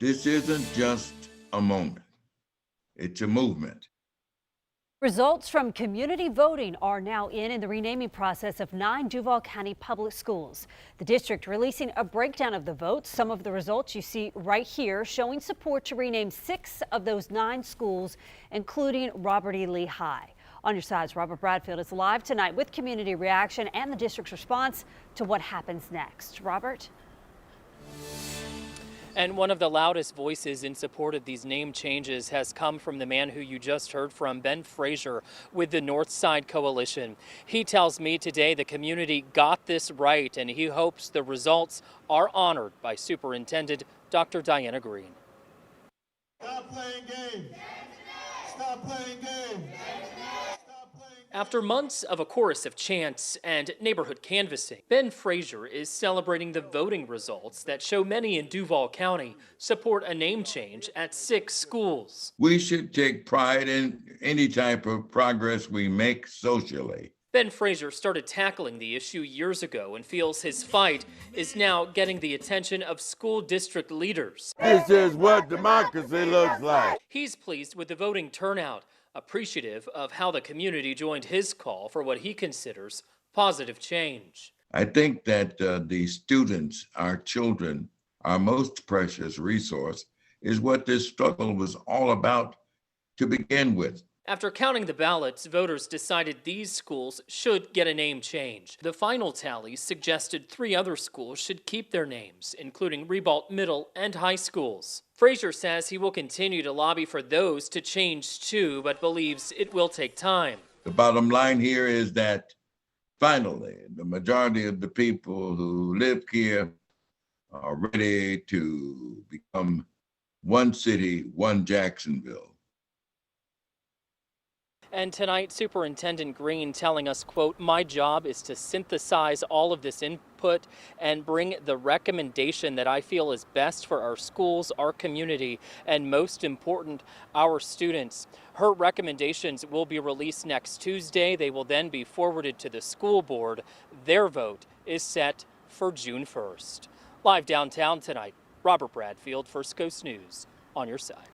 This isn't just a moment, it's a movement. Results from community voting are now in the renaming process of 9 Duval County public schools. The district releasing a breakdown of the votes. Some of the results you see right here showing support to rename 6 of those 9 schools, including Robert E. Lee High. On your sides, Robert Bradfield is live tonight with community reaction and the district's response to what happens next. Robert? And one of the loudest voices in support of these name changes has come from the man who you just heard from, Ben Frazier, with the North Side Coalition. He tells me today the community got this right, and he hopes the results are honored by Superintendent Dr. Diana Green. Stop playing games. Stop playing games. After months of a chorus of chants and neighborhood canvassing, Ben Frazier is celebrating the voting results that show many in Duval County support a name change at 6 schools. We should take pride in any type of progress we make socially. Ben Frazier started tackling the issue years ago and feels his fight is now getting the attention of school district leaders. This is what democracy looks like. He's pleased with the voting turnout, appreciative of how the community joined his call for what he considers positive change. I think that the students, our children, our most precious resource, is what this struggle was all about to begin with. After counting the ballots, voters decided these schools should get a name change. The final tally suggested 3 other schools should keep their names, including Ribault Middle and High Schools. Frazier says he will continue to lobby for those to change too, but believes it will take time. The bottom line here is that finally, the majority of the people who live here are ready to become one city, one Jacksonville. And tonight, Superintendent Green telling us, quote, "My job is to synthesize all of this input and bring the recommendation that I feel is best for our schools, our community, and most important, our students." Her recommendations will be released next Tuesday. They will then be forwarded to the school board. Their vote is set for June 1st. Live downtown tonight, Robert Bradfield, First Coast News, on your side.